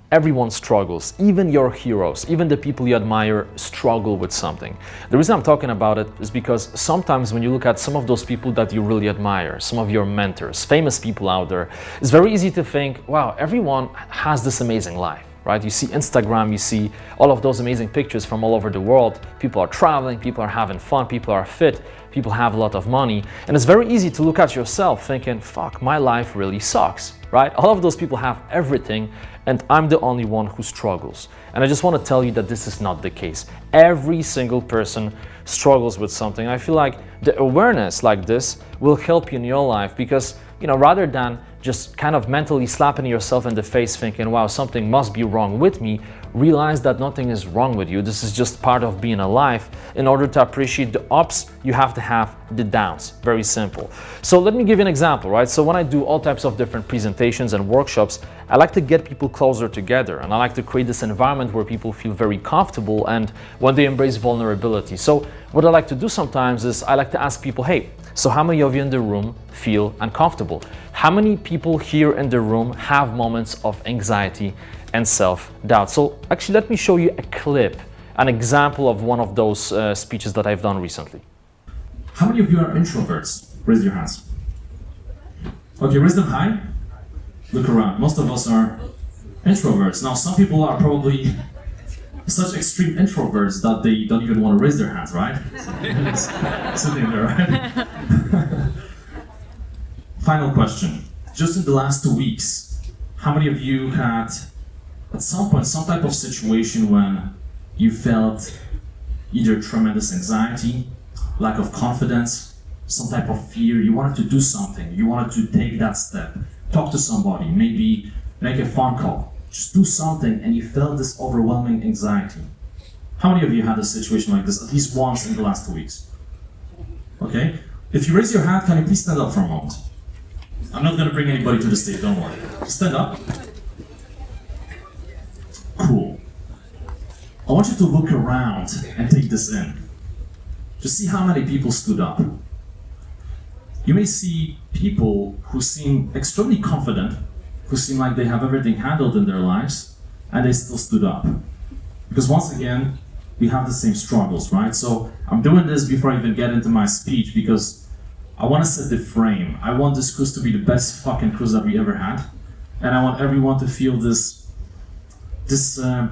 Everyone struggles, even your heroes, even the people you admire struggle with something. The reason I'm talking about it is because sometimes when you look at some of those people that you really admire, some of your mentors, famous people out there, it's very easy to think, wow, everyone has this amazing life, right? You see Instagram, you see all of those amazing pictures from all over the world. People are traveling, people are having fun, people are fit, people have a lot of money. And it's very easy to look at yourself thinking, fuck, my life really sucks, right? All of those people have everything, and I'm the only one who struggles. And I just want to tell you that this is not the case. Every single person struggles with something. I feel like the awareness like this will help you in your life because, rather than just kind of mentally slapping yourself in the face thinking, wow, something must be wrong with me, realize that nothing is wrong with you. This is just part of being alive. In order to appreciate the ups, you have to have the downs. Very simple. So let me give you an example, right? So when I do all types of different presentations and workshops, I like to get people closer together, and I like to create this environment where people feel very comfortable and when they embrace vulnerability. So what I like to do sometimes is I like to ask people, hey, so how many of you in the room feel uncomfortable? How many people here in the room have moments of anxiety and self-doubt? So actually, let me show you a clip, an example of one of those speeches that I've done recently. How many of you are introverts? Raise your hands. Okay, raise them high. Look around. Most of us are introverts. Now, some people are probably such extreme introverts that they don't even want to raise their hands, right? Sitting there, right? Final question. Just in the last 2 weeks, how many of you had, at some point, some type of situation when you felt either tremendous anxiety, lack of confidence, some type of fear, you wanted to do something, you wanted to take that step, talk to somebody, maybe make a phone call, just do something, and you felt this overwhelming anxiety? How many of you had a situation like this at least once in the last 2 weeks? Okay? If you raise your hand, can you please stand up for a moment? I'm not going to bring anybody to the stage, don't worry. Stand up. Cool. I want you to look around and take this in. Just see how many people stood up. You may see people who seem extremely confident, who seem like they have everything handled in their lives, and they still stood up. Because once again, we have the same struggles, right? So I'm doing this before I even get into my speech because I want to set the frame. I want this cruise to be the best fucking cruise that we ever had. And I want everyone to feel this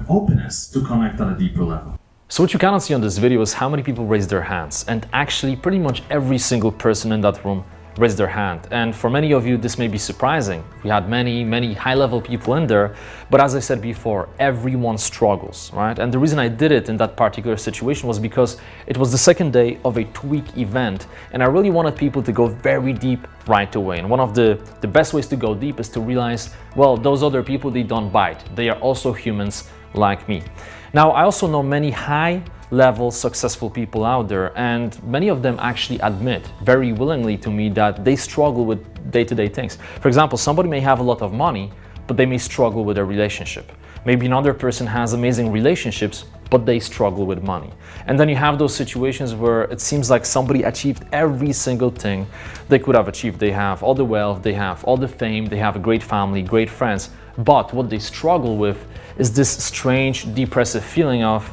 openness to connect at a deeper level. So what you cannot see on this video is how many people raised their hands, and actually pretty much every single person in that room raised their hand. And for many of you, this may be surprising. We had many high-level people in there, but as I said before, everyone struggles, right? And the reason I did it in that particular situation was because it was the second day of a 2-week event, and I really wanted people to go very deep right away. And one of the best ways to go deep is to realize, well, those other people, they don't bite. They are also humans like me. Now, I also know many high-level successful people out there, and many of them actually admit very willingly to me that they struggle with day-to-day things. For example, somebody may have a lot of money, but they may struggle with their relationship. Maybe another person has amazing relationships, but they struggle with money. And then you have those situations where it seems like somebody achieved every single thing they could have achieved. They have all the wealth, they have all the fame, they have a great family, great friends, but what they struggle with is this strange, depressive feeling of,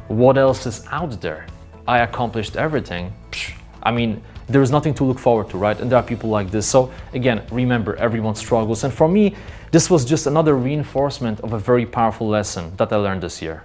what else is out there? I accomplished everything. I mean, there is nothing to look forward to, right? And there are people like this. So again, remember, everyone struggles. And for me, this was just another reinforcement of a very powerful lesson that I learned this year.